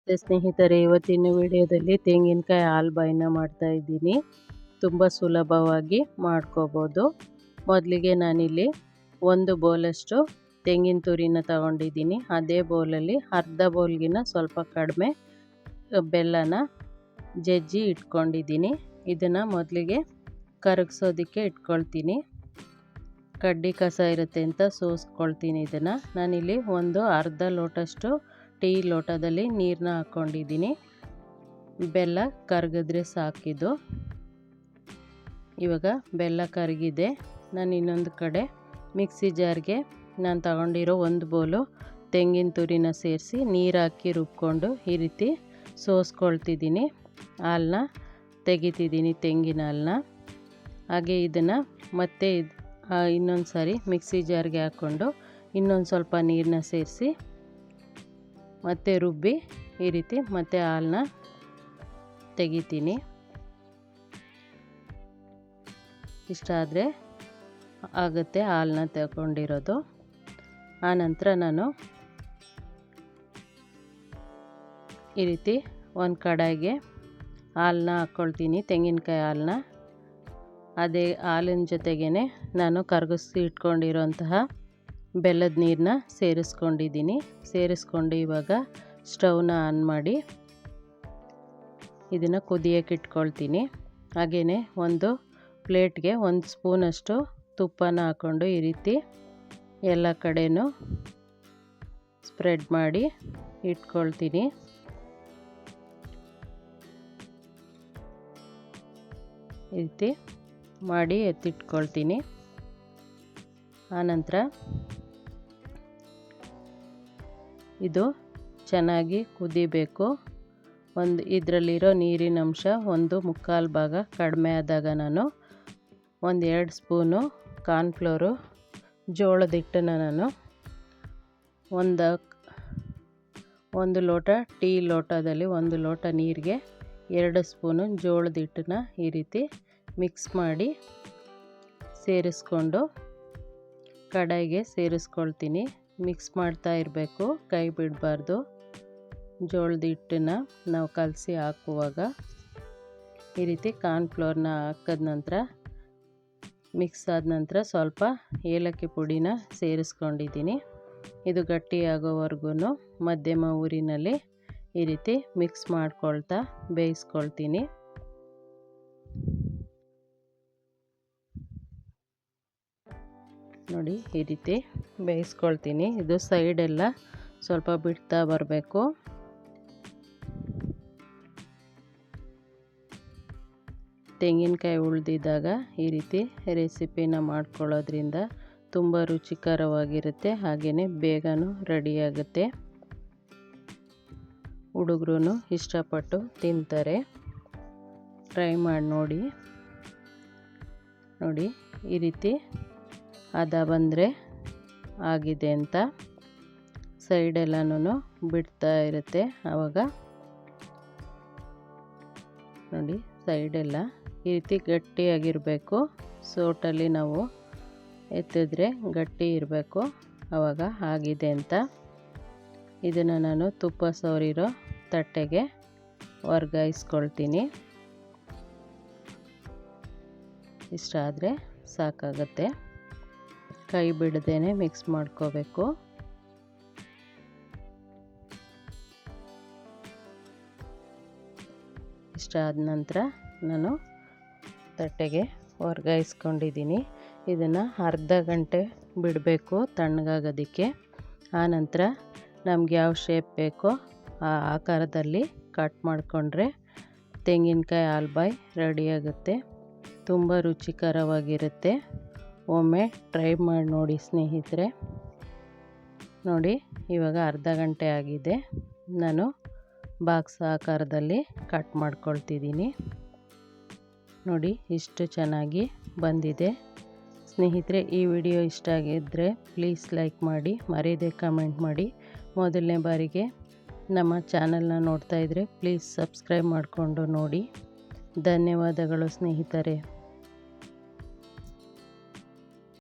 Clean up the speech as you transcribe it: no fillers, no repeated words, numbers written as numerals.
ಸ್ನೇಹಿತರೆ, ಇವತ್ತಿನ ವಿಡಿಯೋದಲ್ಲಿ ತೆಂಗಿನಕಾಯಿ ಹಾಲ್ಬಾಯಿನ ಮಾಡ್ತಾ ಇದ್ದೀನಿ. ತುಂಬ ಸುಲಭವಾಗಿ ಮಾಡ್ಕೋಬೋದು. ಮೊದಲಿಗೆ ನಾನಿಲ್ಲಿ 1 ಬೌಲಷ್ಟು ತೆಂಗಿನ ತುರಿನ ತಗೊಂಡಿದ್ದೀನಿ. ಅದೇ ಬೌಲಲ್ಲಿ ಅರ್ಧ ಬೌಲ್ಗಿನ ಸ್ವಲ್ಪ ಕಡಿಮೆ ಬೆಲ್ಲನ ಜಜ್ಜಿ ಇಟ್ಕೊಂಡಿದ್ದೀನಿ. ಇದನ್ನು ಮೊದಲಿಗೆ ಕರಗಿಸೋದಕ್ಕೆ ಇಟ್ಕೊಳ್ತೀನಿ. ಕಡ್ಡಿ ಕಸ ಇರುತ್ತೆ ಅಂತ ಸೋಸ್ಕೊಳ್ತೀನಿ. ಇದನ್ನು ನಾನಿಲ್ಲಿ ಒಂದು ಅರ್ಧ ಲೋಟಷ್ಟು ಟೀ ಲೋಟದಲ್ಲಿ ನೀರನ್ನ ಹಾಕ್ಕೊಂಡಿದ್ದೀನಿ. ಬೆಲ್ಲ ಕರಗಿದ್ರೆ ಸಾಕಿದು. ಇವಾಗ ಬೆಲ್ಲ ಕರಗಿದೆ. ನಾನು ಇನ್ನೊಂದು ಕಡೆ ಮಿಕ್ಸಿ ಜಾರ್ಗೆ ನಾನು ತಗೊಂಡಿರೋ 1 ಬೌಲು ತೆಂಗಿನ ತುರಿನ ಸೇರಿಸಿ ನೀರು ಹಾಕಿ ರುಬ್ಕೊಂಡು ಈ ರೀತಿ ಸೋಸ್ಕೊಳ್ತಿದ್ದೀನಿ. ಹಾಲನ್ನ ತೆಗಿತಿದ್ದೀನಿ, ತೆಂಗಿನ ಹಾಲನ್ನ. ಹಾಗೆ ಇದನ್ನು ಮತ್ತೆ ಇನ್ನೊಂದು ಸಾರಿ ಮಿಕ್ಸಿ ಜಾರ್ಗೆ ಹಾಕ್ಕೊಂಡು ಇನ್ನೊಂದು ಸ್ವಲ್ಪ ನೀರನ್ನ ಸೇರಿಸಿ ಮತ್ತೆ ರುಬ್ಬಿ ಈ ರೀತಿ ಮತ್ತೆ ಹಾಲನ್ನ ತೆಗಿತೀನಿ. ಇಷ್ಟಾದರೆ ಆಗುತ್ತೆ ಹಾಲನ್ನ ತಗೊಂಡಿರೋದು. ಆನಂತರ ನಾನು ಈ ರೀತಿ ಒಂದು ಕಡಾಯಿಗೆ ಹಾಲನ್ನ ಹಾಕ್ಕೊಳ್ತೀನಿ, ತೆಂಗಿನಕಾಯಿ ಹಾಲನ್ನ. ಅದೇ ಹಾಲಿನ ಜೊತೆಗೇ ನಾನು ಕರಗಿಸಿ ಇಟ್ಕೊಂಡಿರೋಂತಹ ಬೆಲ್ಲದ ನೀರನ್ನ ಸೇರಿಸ್ಕೊಂಡು ಇವಾಗ ಸ್ಟವ್ನ ಆನ್ ಮಾಡಿ ಇದನ್ನು ಕುದಿಯೋಕೆ ಇಟ್ಕೊಳ್ತೀನಿ. ಹಾಗೆಯೇ ಒಂದು ಪ್ಲೇಟ್ಗೆ 1 ಸ್ಪೂನಷ್ಟು ತುಪ್ಪನ ಹಾಕ್ಕೊಂಡು ಈ ರೀತಿ ಎಲ್ಲ ಕಡೆನೂ ಸ್ಪ್ರೆಡ್ ಮಾಡಿ ಇಟ್ಕೊಳ್ತೀನಿ. ಈ ರೀತಿ ಮಾಡಿ ಎತ್ತಿಟ್ಕೊಳ್ತೀನಿ. ಆನಂತರ ಇದು ಚೆನ್ನಾಗಿ ಕುದಿಬೇಕು. ಇದರಲ್ಲಿರೋ ನೀರಿನ ಅಂಶ 1/4 ಭಾಗ ಕಡಿಮೆ ಆದಾಗ ನಾನು 2 ಸ್ಪೂನು ಕಾರ್ನ್ಫ್ಲೋರು, ಜೋಳದ ಹಿಟ್ಟನ್ನು ನಾನು ಒಂದು ಲೋಟ ಟೀ ಲೋಟದಲ್ಲಿ 1 ಲೋಟ ನೀರಿಗೆ 2 ಸ್ಪೂನು ಜೋಳದ ಹಿಟ್ಟನ್ನ ಈ ರೀತಿ ಮಿಕ್ಸ್ ಮಾಡಿ ಸೇರಿಸ್ಕೊಂಡು ಕಡಾಯಿಗೆ ಸೇರಿಸ್ಕೊಳ್ತೀನಿ. ಮಿಕ್ಸ್ ಮಾಡ್ತಾ ಇರಬೇಕು, ಕೈ ಬಿಡಬಾರ್ದು. ಜೋಳದ ಹಿಟ್ಟನ್ನು ನಾವು ಕಲಸಿ ಹಾಕುವಾಗ ಈ ರೀತಿ ಕಾರ್ನ್ಫ್ಲೋರ್ನ ಹಾಕಿದ ನಂತರ ಮಿಕ್ಸ್ ಆದ ನಂತರ ಸ್ವಲ್ಪ ಏಲಕ್ಕಿ ಪುಡಿನ ಸೇರಿಸ್ಕೊಂಡಿದ್ದೀನಿ. ಇದು ಗಟ್ಟಿಯಾಗೋವರೆಗೂ ಮಧ್ಯಮ ಊರಿನಲ್ಲಿ ಈ ರೀತಿ ಮಿಕ್ಸ್ ಮಾಡ್ಕೊಳ್ತಾ ಬೇಯಿಸ್ಕೊಳ್ತೀನಿ. ನೋಡಿ, ಈ ರೀತಿ ಬೇಯಿಸ್ಕೊಳ್ತೀನಿ. ಇದು ಸೈಡೆಲ್ಲ ಸ್ವಲ್ಪ ಬಿಡ್ತಾ ಬರಬೇಕು. ತೆಂಗಿನಕಾಯಿ ಉಳಿದಿದ್ದಾಗ ಈ ರೀತಿ ರೆಸಿಪಿನ ಮಾಡ್ಕೊಳ್ಳೋದ್ರಿಂದ ತುಂಬ ರುಚಿಕರವಾಗಿರುತ್ತೆ. ಹಾಗೆಯೇ ಬೇಗನೂ ರೆಡಿಯಾಗುತ್ತೆ. ಹುಡುಗರು ಇಷ್ಟಪಟ್ಟು ತಿಂತಾರೆ. ಟ್ರೈ ಮಾಡಿ ನೋಡಿ ಈ ರೀತಿ ಹದ ಬಂದರೆ ಆಗಿದೆ ಅಂತ. ಸೈಡೆಲ್ಲನೂ ಬಿಡ್ತಾ ಇರುತ್ತೆ. ಆವಾಗ ನೋಡಿ, ಸೈಡೆಲ್ಲ ಈ ರೀತಿ ಗಟ್ಟಿಯಾಗಿರಬೇಕು. ಸೋಟಲ್ಲಿ ನಾವು ಎತ್ತಿದ್ರೆ ಗಟ್ಟಿ ಇರಬೇಕು. ಆವಾಗ ಆಗಿದೆ ಅಂತ. ಇದನ್ನು ನಾನು ತುಪ್ಪ ಸವರಿರೋ ತಟ್ಟೆಗೆ ವರ್ಗಾಯಿಸ್ಕೊಳ್ತೀನಿ. ಇಷ್ಟಾದರೆ ಸಾಕಾಗುತ್ತೆ. ಕೈ ಬಿಡದೇನೆ ಮಿಕ್ಸ್ ಮಾಡ್ಕೋಬೇಕು. ಇಷ್ಟಾದ ನಂತರ ನಾನು ತಟ್ಟೆಗೆ ವರ್ಗಾಯಿಸ್ಕೊಂಡಿದ್ದೀನಿ. ಇದನ್ನು ಅರ್ಧ ಗಂಟೆ ಬಿಡಬೇಕು ತಣ್ಣಗಾಗೋದಕ್ಕೆ. ಆನಂತರ ನಮ್ಗೆ ಯಾವ ಶೇಪ್ ಬೇಕೋ ಆ ಆಕಾರದಲ್ಲಿ ಕಟ್ ಮಾಡಿಕೊಂಡ್ರೆ ತೆಂಗಿನಕಾಯಿ ಹಾಲ್ಬಾಯಿ ರೆಡಿಯಾಗುತ್ತೆ. ತುಂಬ ರುಚಿಕರವಾಗಿರುತ್ತೆ. ಒಮ್ಮೆ ಟ್ರೈ ಮಾಡಿ ನೋಡಿ ಸ್ನೇಹಿತರೆ. ನೋಡಿ, ಇವಾಗ ಅರ್ಧ ಗಂಟೆ ಆಗಿದೆ. ನಾನು ಬಾಕ್ಸ್ ಆಕಾರದಲ್ಲಿ ಕಟ್ ಮಾಡ್ಕೊಳ್ತಿದ್ದೀನಿ. ನೋಡಿ, ಇಷ್ಟು ಚೆನ್ನಾಗಿ ಬಂದಿದೆ. ಸ್ನೇಹಿತರೆ, ಈ ವಿಡಿಯೋ ಇಷ್ಟ ಆಗಿದ್ದರೆ ಪ್ಲೀಸ್ ಲೈಕ್ ಮಾಡಿ, ಮರೆಯದೆ ಕಮೆಂಟ್ ಮಾಡಿ. ಮೊದಲನೇ ಬಾರಿಗೆ ನಮ್ಮ ಚಾನಲ್ನ ನೋಡ್ತಾ ಇದ್ದರೆ ಪ್ಲೀಸ್ ಸಬ್ಸ್ಕ್ರೈಬ್ ಮಾಡಿಕೊಂಡು ನೋಡಿ. ಧನ್ಯವಾದಗಳು ಸ್ನೇಹಿತರೆ.